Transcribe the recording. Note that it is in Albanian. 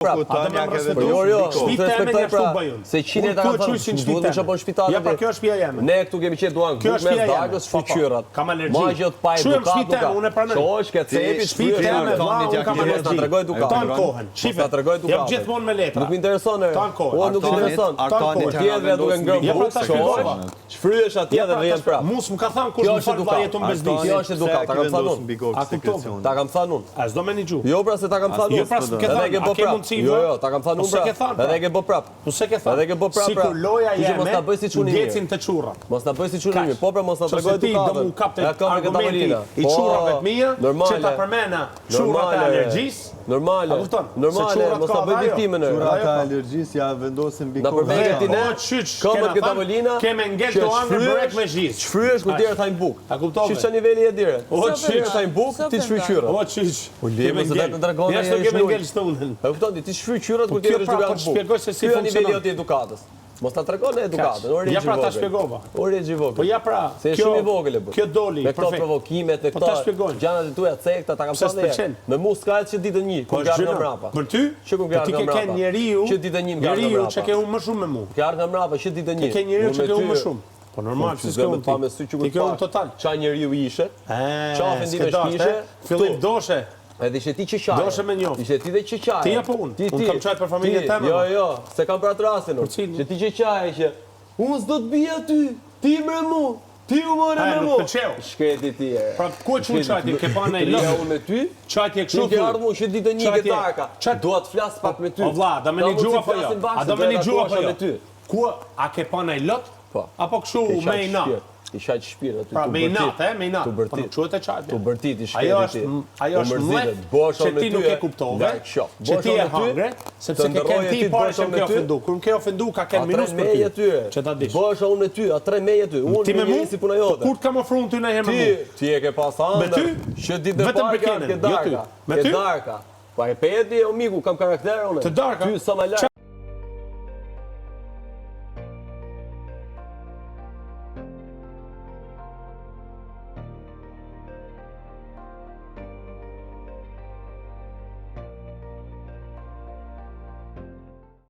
Se qinet ta kanë thënë, duhet të çapon shpitalet. Ja, pra kjo është shtëpia jeme. Ne këtu kemi qenë duan grup me dagës fuqyrat. Kam alergji. Magjët pa edukat. Unë e pranoj. Shoq ke cepi shtëpia jeme, unë kam alergji. Ta tregoj edukat. Tan kohën. Ta tregoj edukat. Jam gjithmonë me letra. Nuk më intereson. Tan kohën. Nuk më intereson. Tjetër duke ngrënë. Shfryesh atje dhe vjen prapë. Mus më ka thënë kush më fal vaje ton bezdis. Kjo është edukat, ta kam thënë unë. Ta kam thënë unë. A s'do më një gjuhë. Jo pra se ta kam thënë unë. Jo pra s'ke thënë, a ke mundësi? Jo, ta kam thënë unë pra. Edhe e ke bë prap. Po se ke thënë. Edhe e ke bë prap. Sikur loja jeme. Mos ta bëj si çuni. Ndjecin të çurra. Mos ta bëj si çuni. Po pra mos ta tregoj edukatën. Do mu kapte argumenti i çurrave të mia, që ta përmena çurrat e alergjisë. Normale. Normale, mos ta bëj viktimën. Çurrat e alergjisë ja vendosin mbi kokën. Na përmendet ti ne. Këmbët ke tavolina. Kemë ngel to anë brek me gjis. Shfryesh ku dera thajn buk. A kuptove? Çish niveli e dire. O çish thajn buk, ti shfryqyra. O çish. Po lejmë se vetë dragonë. Ja s'do kemë ngel stunën. E kupton ti shfryqyrat kur ti rresh duke buk. Shpjegoj se si funksionon niveli funksionon i edukatës. Mos ta tregon edukatën, origji. Ja pra ta shpjegova. Origji vogël. Po ja pra, se është shumë i vogël e bë. Kjo doli, me këto provokimet, me këto gjanat e tuaja cekta, ta kam thënë. Me mua s'ka që ditën 1, kur gjar nga mbrapa. Për ty? Ti ke njeriu, që ditën 1 nga mbrapa. Njeriu që ke unë më shumë me mua. Ke ardhur nga mbrapa që ditën 1. Ke njeriu që ke unë më shumë. Po normal, si s'ke unë pa me sy që ti ke unë total. Ça njeriu ishe? Çfarë vendime kishe? Fillim doshe. Edhe ishe ti që qaj. Doshe me njoft. Ishe ti dhe që qaj. Ti apo unë? Unë kam qaj për familje tema. Jo, se kam për atë rastin. Që ti që qaj që unë s'do të bia ty, ti mre mu, ti u more me mu. Shkreti ti e. Pra ku e që qajti, ke pa në i lëmë. Unë me ty, qajti e kështu. Ti ke ardhë mu, që ditë një këtë darka. Dua të flas pak me ty. O vla, da me një gjua po jo. A da me një gjua po jo. Ku a ke pa në i lot? Apo kështu me i natë? I shaq shpirt aty. Pra me natë, me natë. Po nuk quhet e çajti. Tu bërtit i shkëti. Ajo është më që ti nuk e kuptove. Që ti e hangre, sepse ke kënë ti parë që më ke ofendu. Kur më ke ofendu ka kënë minus për ty. Që ta dish. Bosha unë me ty, a 3 meje ty. Unë me një si puna jote. Kur të kam ofruar ty në herë me mua? Ti e ke pas ëndër. Me ty? Që ditë e parë ke darka. Me ty? Pa e peti o miku, kam karakter unë. Të darka? Ty sa më lart.